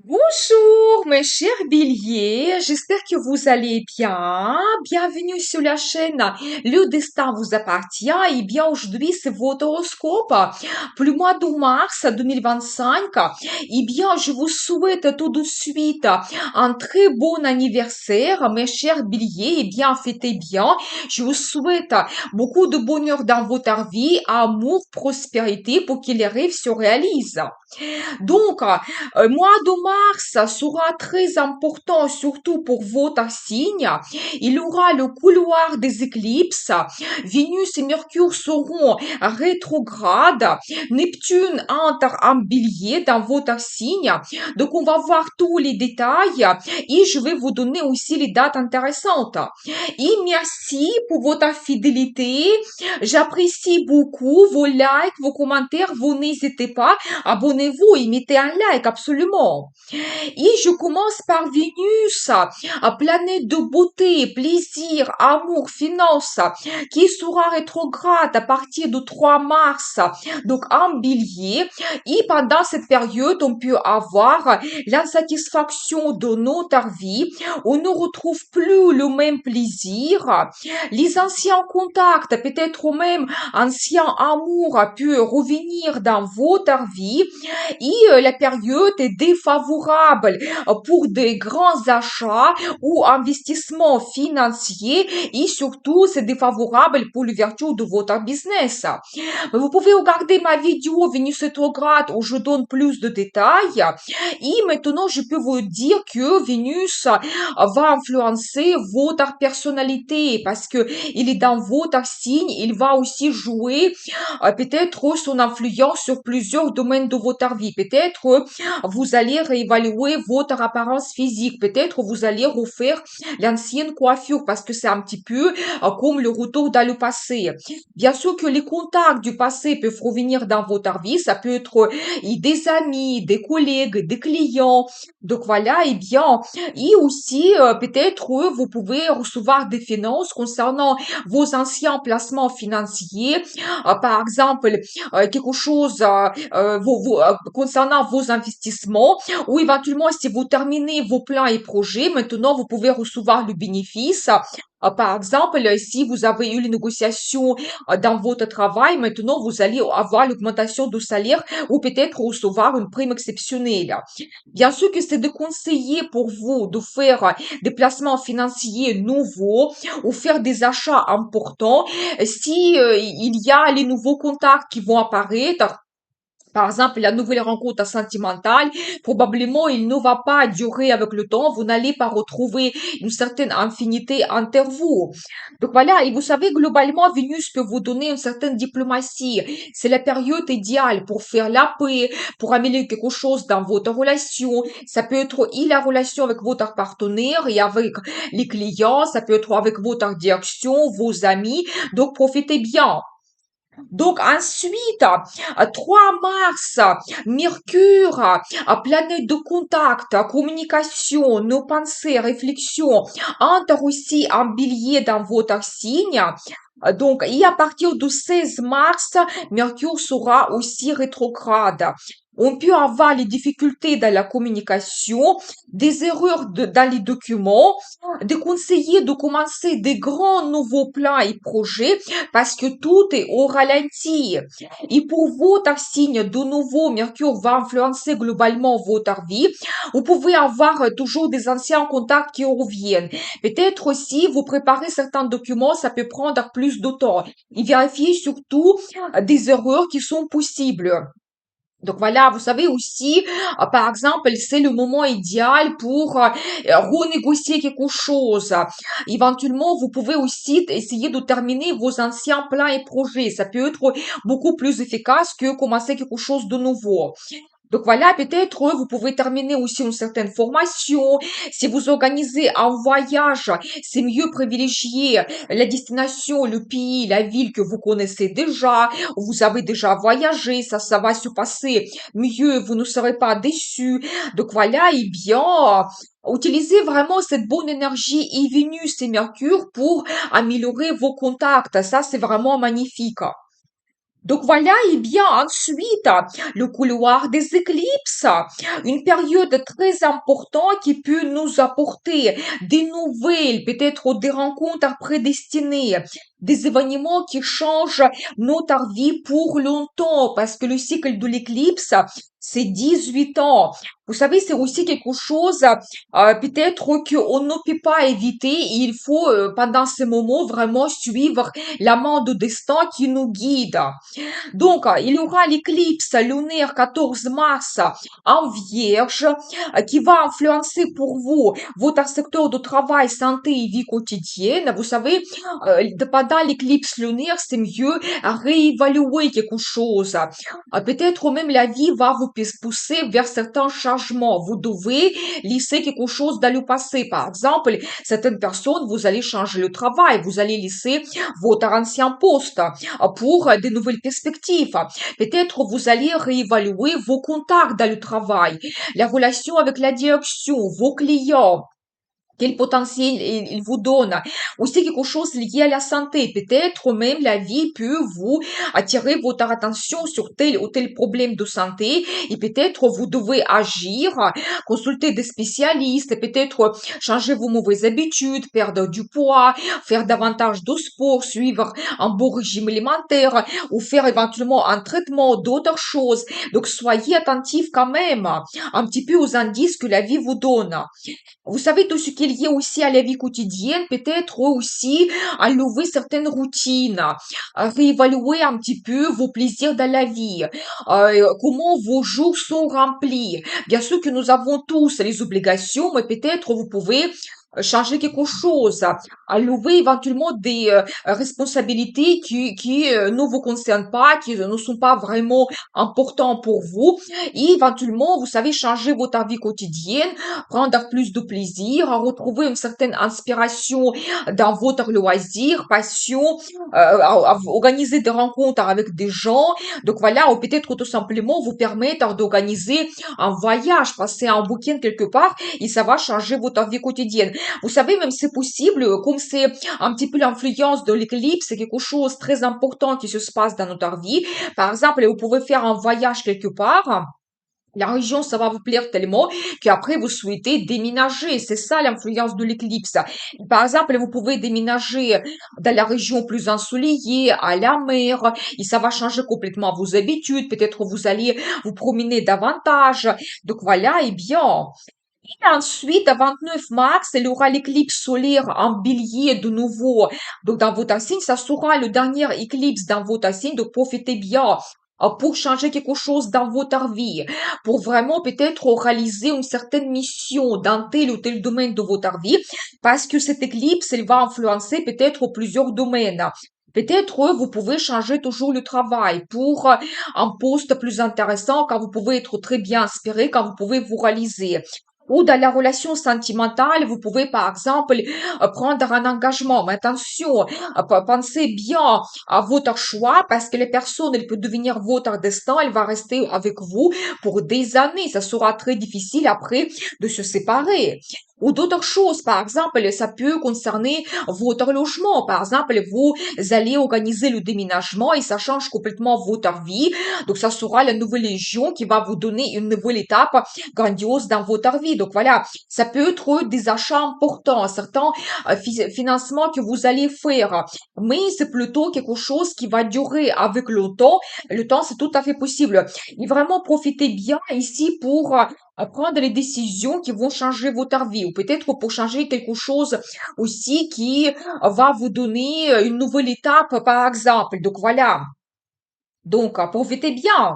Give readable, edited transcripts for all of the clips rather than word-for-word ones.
Bonjour, mes chers béliers, j'espère que vous allez bien. Bienvenue sur la chaîne. Le destin vous appartient. Et bien, aujourd'hui, c'est votre horoscope pour le mois de mars 2025. Eh bien, je vous souhaite tout de suite un très bon anniversaire, mes chers béliers. Eh bien, fêtez bien. Je vous souhaite beaucoup de bonheur dans votre vie, amour, prospérité pour que les rêves se réalisent. Donc, mois de mars sera très important, surtout pour votre signe. Il y aura le couloir des éclipses. Vénus et Mercure seront rétrogrades. Neptune entre en bélier dans votre signe. Donc, on va voir tous les détails et je vais vous donner aussi les dates intéressantes. Et merci pour votre fidélité. J'apprécie beaucoup vos likes, vos commentaires. Vous n'hésitez pas. Abonnez-vous et mettez un like, absolument. Et je commence par Vénus, planète de beauté, plaisir, amour, finance, qui sera rétrograde à partir du 3 mars, donc en bélier. Et pendant cette période, on peut avoir l'insatisfaction de notre vie. On ne retrouve plus le même plaisir. Les anciens contacts, peut-être même anciens amours, peuvent revenir dans votre vie et la période est défavorable pour des grands achats ou investissements financiers et surtout c'est défavorable pour l'ouverture de votre business. Vous pouvez regarder ma vidéo Vénus rétrograde où je donne plus de détails et maintenant je peux vous dire que Vénus va influencer votre personnalité parce que il est dans votre signe, il va aussi jouer peut-être son influence sur plusieurs domaines de votre vie. Peut-être vous allez réévaluer votre apparence physique. Peut-être vous allez refaire l'ancienne coiffure parce que c'est un petit peu comme le retour dans le passé. Bien sûr que les contacts du passé peuvent revenir dans votre vie. Ça peut être des amis, des collègues, des clients. Donc voilà, et bien, et aussi peut-être vous pouvez recevoir des finances concernant vos anciens placements financiers, par exemple quelque chose concernant vos investissements ou éventuellement si vous terminez vos plans et projets, maintenant vous pouvez recevoir le bénéfice. Par exemple, si vous avez eu les négociations dans votre travail, maintenant vous allez avoir l'augmentation de salaire ou peut-être recevoir une prime exceptionnelle. Bien sûr que c'est de conseiller pour vous de faire des placements financiers nouveaux ou faire des achats importants si il y a les nouveaux contacts qui vont apparaître. Par exemple, la nouvelle rencontre sentimentale, probablement, il ne va pas durer avec le temps. Vous n'allez pas retrouver une certaine infinité entre vous. Donc voilà, et vous savez, globalement, Vénus peut vous donner une certaine diplomatie. C'est la période idéale pour faire la paix, pour améliorer quelque chose dans votre relation. Ça peut être et la relation avec votre partenaire et avec les clients. Ça peut être avec votre direction, vos amis. Donc profitez bien. Donc ensuite, 3 mars, Mercure, planète de contact, communication, nos pensées, réflexions, entre aussi en bélier dans votre signe. Donc, et à partir du 16 mars, Mercure sera aussi rétrograde. On peut avoir les difficultés dans la communication, des erreurs dans les documents, de conseiller de commencer des grands nouveaux plans et projets parce que tout est au ralenti. Et pour votre signe, de nouveau, Mercure va influencer globalement votre vie. Vous pouvez avoir toujours des anciens contacts qui reviennent. Peut-être aussi, vous préparez certains documents, ça peut prendre plus de temps. Et vérifiez surtout des erreurs qui sont possibles. Donc voilà, vous savez aussi, par exemple, c'est le moment idéal pour renégocier quelque chose. Éventuellement, vous pouvez aussi essayer de terminer vos anciens plans et projets. Ça peut être beaucoup plus efficace que commencer quelque chose de nouveau. Donc voilà, peut-être vous pouvez terminer aussi une certaine formation. Si vous organisez un voyage, c'est mieux privilégier la destination, le pays, la ville que vous connaissez déjà, où vous avez déjà voyagé, ça va se passer mieux, vous ne serez pas déçus. Donc voilà, et bien, utilisez vraiment cette bonne énergie et Vénus et Mercure pour améliorer vos contacts. Ça, c'est vraiment magnifique. Donc voilà, et bien ensuite, le couloir des éclipses, une période très importante qui peut nous apporter des nouvelles, peut-être des rencontres prédestinées, des événements qui changent notre vie pour longtemps, parce que le cycle de l'éclipse, c'est 18 ans. Vous savez, c'est aussi quelque chose, peut-être qu'on ne peut pas éviter. Il faut, pendant ce moment, vraiment suivre la main de destin qui nous guide. Donc, il y aura l'éclipse lunaire 14 mars en Vierge qui va influencer pour vous votre secteur de travail, santé et vie quotidienne. Vous savez, pendant l'éclipse lunaire, c'est mieux à réévaluer quelque chose. Peut-être même la vie va vous pousser vers certains changements. Vous devez laisser quelque chose dans le passé. Par exemple, certaines personnes, vous allez changer le travail, vous allez laisser votre ancien poste pour de nouvelles perspectives. Peut-être vous allez réévaluer vos contacts dans le travail, la relation avec la direction, vos clients. Quel potentiel il vous donne. Aussi quelque chose lié à la santé. Peut-être même la vie peut vous attirer votre attention sur tel ou tel problème de santé et peut-être vous devez agir, consulter des spécialistes, peut-être changer vos mauvaises habitudes, perdre du poids, faire davantage de sport, suivre un bon régime alimentaire ou faire éventuellement un traitement d'autres choses. Donc soyez attentifs quand même un petit peu aux indices que la vie vous donne. Vous savez, tout ce qui est lié aussi à la vie quotidienne, peut-être aussi enlever certaines routines, réévaluer un petit peu vos plaisirs dans la vie, comment vos jours sont remplis. Bien sûr que nous avons tous les obligations, mais peut-être vous pouvez changer quelque chose, enlever éventuellement des responsabilités qui ne vous concernent pas, qui ne sont pas vraiment importantes pour vous. Et éventuellement, vous savez, changer votre vie quotidienne, prendre plus de plaisir, à retrouver une certaine inspiration dans votre loisir, passion, à organiser des rencontres avec des gens. Donc voilà, ou peut-être tout simplement vous permettre d'organiser un voyage, passer un week-end quelque part, et ça va changer votre vie quotidienne. Vous savez, même c'est possible, comme c'est un petit peu l'influence de l'éclipse, c'est quelque chose de très important qui se passe dans notre vie. Par exemple, vous pouvez faire un voyage quelque part. La région, ça va vous plaire tellement qu'après vous souhaitez déménager. C'est ça l'influence de l'éclipse. Par exemple, vous pouvez déménager dans la région plus ensoleillée, à la mer, et ça va changer complètement vos habitudes. Peut-être vous allez vous promener davantage. Donc voilà, et bien. Et ensuite, à 29 mars, il y aura l'éclipse solaire en bélier de nouveau. Donc, dans votre signe, ça sera le dernier éclipse dans votre signe. Donc, profitez bien pour changer quelque chose dans votre vie, pour vraiment peut-être réaliser une certaine mission dans tel ou tel domaine de votre vie, parce que cette éclipse, elle va influencer peut-être plusieurs domaines. Peut-être vous pouvez changer toujours le travail pour un poste plus intéressant, quand vous pouvez être très bien inspiré, quand vous pouvez vous réaliser. Ou dans la relation sentimentale, vous pouvez par exemple prendre un engagement. Mais attention, pensez bien à votre choix parce que les personnes, elles peuvent devenir votre destin, elle va rester avec vous pour des années. Ça sera très difficile après de se séparer. Ou d'autres choses, par exemple, ça peut concerner votre logement. Par exemple, vous allez organiser le déménagement et ça change complètement votre vie. Donc, ça sera la nouvelle légion qui va vous donner une nouvelle étape grandiose dans votre vie. Donc, voilà, ça peut être des achats importants, certains financements que vous allez faire. Mais c'est plutôt quelque chose qui va durer avec le temps. Le temps, c'est tout à fait possible. Et vraiment, profitez bien ici pour prendre les décisions qui vont changer votre vie ou peut-être pour changer quelque chose aussi qui va vous donner une nouvelle étape, par exemple. Donc voilà. Donc, profitez bien.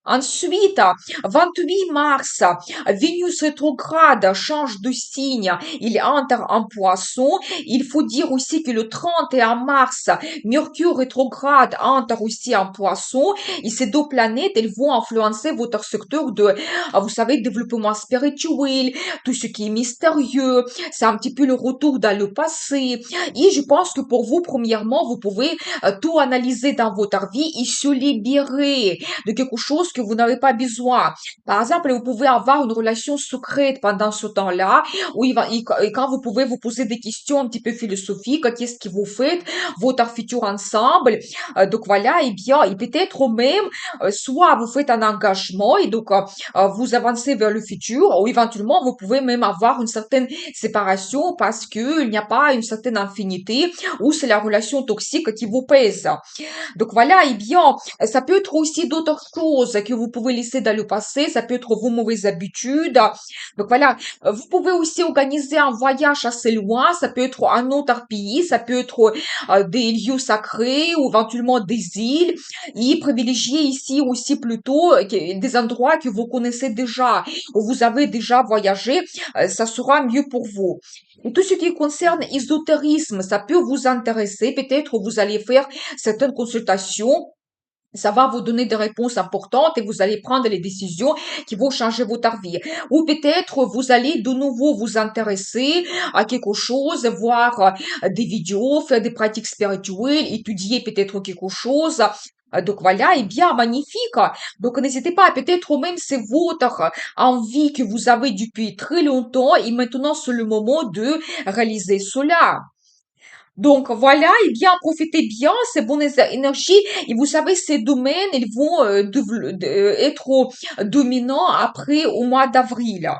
Ensuite, 28 mars, Vénus rétrograde change de signe, il entre en poisson. Il faut dire aussi que le 31 mars, Mercure rétrograde entre aussi en poisson. Et ces deux planètes, elles vont influencer votre secteur de, vous savez, développement spirituel, tout ce qui est mystérieux. C'est un petit peu le retour dans le passé. Et je pense que pour vous, premièrement, vous pouvez tout analyser dans votre vie et se libérer de quelque chose que vous n'avez pas besoin. Par exemple, vous pouvez avoir une relation secrète pendant ce temps-là, où et quand vous pouvez vous poser des questions un petit peu philosophiques, qu'est-ce que vous faites, votre futur ensemble. Donc voilà, et bien, et peut-être même, soit vous faites un engagement et donc vous avancez vers le futur, ou éventuellement vous pouvez même avoir une certaine séparation parce que il n'y a pas une certaine infinité, ou c'est la relation toxique qui vous pèse. Donc voilà, et bien, ça peut être aussi d'autres choses que vous pouvez laisser dans le passé, ça peut être vos mauvaises habitudes. Donc voilà, vous pouvez aussi organiser un voyage assez loin, ça peut être un autre pays, ça peut être des lieux sacrés ou éventuellement des îles, et privilégier ici aussi plutôt des endroits que vous connaissez déjà, où vous avez déjà voyagé, ça sera mieux pour vous. Et tout ce qui concerne ésotérisme, ça peut vous intéresser. Peut-être vous allez faire certaines consultations. Ça va vous donner des réponses importantes et vous allez prendre les décisions qui vont changer votre vie. Ou peut-être vous allez de nouveau vous intéresser à quelque chose, voir des vidéos, faire des pratiques spirituelles, étudier peut-être quelque chose. Donc voilà, et bien magnifique. Donc n'hésitez pas, peut-être même c'est votre envie que vous avez depuis très longtemps et maintenant c'est le moment de réaliser cela. Donc voilà, et bien profitez bien ces bonnes énergies. Et vous savez, ces domaines, ils vont être dominants après au mois d'avril.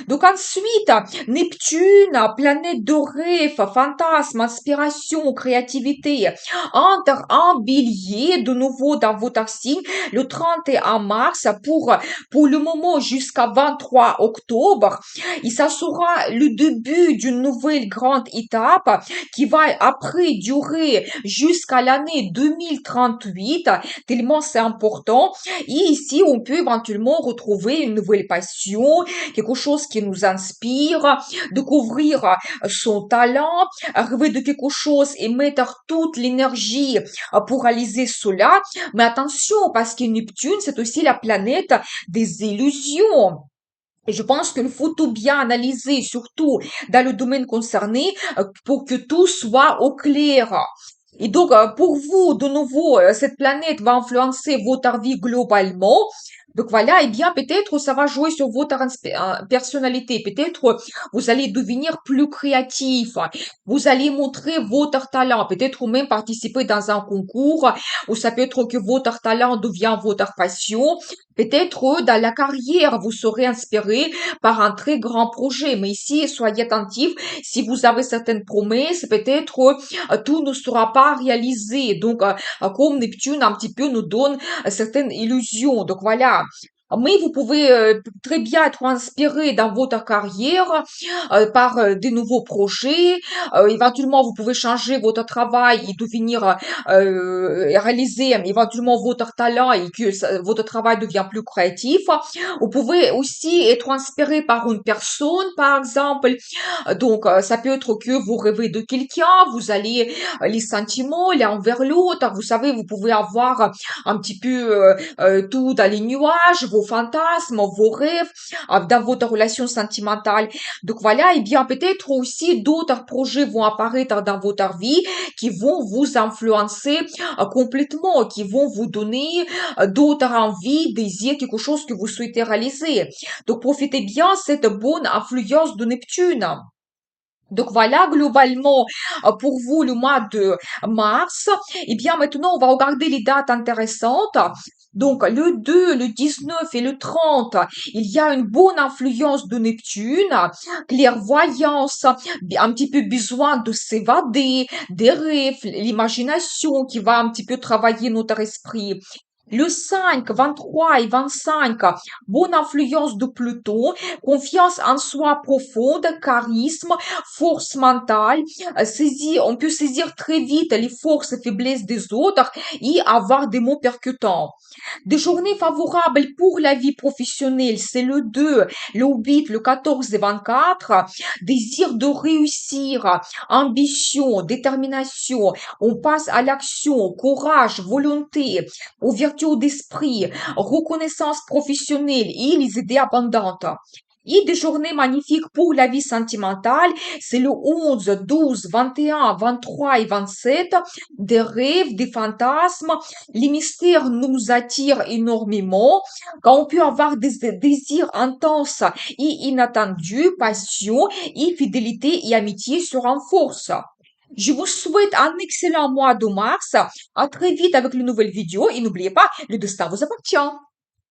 Donc ensuite, Neptune, planète de rêve, fantasme, inspiration, créativité, entre en bélier de nouveau dans votre signe le 31 mars pour le moment jusqu'à 23 octobre. Et ça sera le début d'une nouvelle grande étape qui va après durer jusqu'à l'année 2038, tellement c'est important. Et ici, on peut éventuellement retrouver une nouvelle passion, quelque chose qui nous inspire, découvrir son talent, arriver de quelque chose et mettre toute l'énergie pour réaliser cela. Mais attention, parce que Neptune, c'est aussi la planète des illusions. Et je pense qu'il faut tout bien analyser, surtout dans le domaine concerné, pour que tout soit au clair. Et donc, pour vous, de nouveau, cette planète va influencer votre vie globalement. Donc voilà, et bien peut-être ça va jouer sur votre personnalité. Peut-être vous allez devenir plus créatif. Vous allez montrer votre talent. Peut-être même participer dans un concours, ou ça peut être que votre talent devient votre passion. Peut-être dans la carrière, vous serez inspiré par un très grand projet. Mais ici, soyez attentif. Si vous avez certaines promesses, peut-être tout ne sera pas réalisé. Donc, comme Neptune un petit peu nous donne certaines illusions. Donc voilà. Mais vous pouvez très bien être inspiré dans votre carrière par des nouveaux projets. Éventuellement, vous pouvez changer votre travail et devenir réaliser éventuellement votre talent et que votre travail devient plus créatif. Vous pouvez aussi être inspiré par une personne, par exemple. Donc, ça peut être que vous rêvez de quelqu'un, vous allez les sentiments l'un envers l'autre. Vous savez, vous pouvez avoir un petit peu tout dans les nuages, vos fantasmes, vos rêves, dans votre relation sentimentale. Donc voilà, et bien peut-être aussi d'autres projets vont apparaître dans votre vie qui vont vous influencer complètement, qui vont vous donner d'autres envies, désirs, quelque chose que vous souhaitez réaliser. Donc profitez bien cette bonne influence de Neptune. Donc voilà, globalement, pour vous, le mois de mars. Et bien maintenant, on va regarder les dates intéressantes. Donc le 2, le 19 et le 30, il y a une bonne influence de Neptune, clairvoyance, un petit peu besoin de s'évader, des rêves, l'imagination qui va un petit peu travailler notre esprit. Le 5, 23 et 25, bonne influence de Pluton, confiance en soi profonde, charisme, force mentale, on peut saisir très vite les forces et faiblesses des autres et avoir des mots percutants. Des journées favorables pour la vie professionnelle, c'est le 2, le 8, le 14 et 24. Désir de réussir, ambition, détermination. On passe à l'action, courage, volonté, ouverture d'esprit, reconnaissance professionnelle et les idées abondantes. Et des journées magnifiques pour la vie sentimentale, c'est le 11, 12, 21, 23 et 27. Des rêves, des fantasmes. Les mystères nous attirent énormément. Quand on peut avoir des désirs intenses et inattendus, passion et fidélité et amitié se renforcent. Je vous souhaite un excellent mois de mars. À très vite avec une nouvelle vidéo et n'oubliez pas, le destin vous appartient.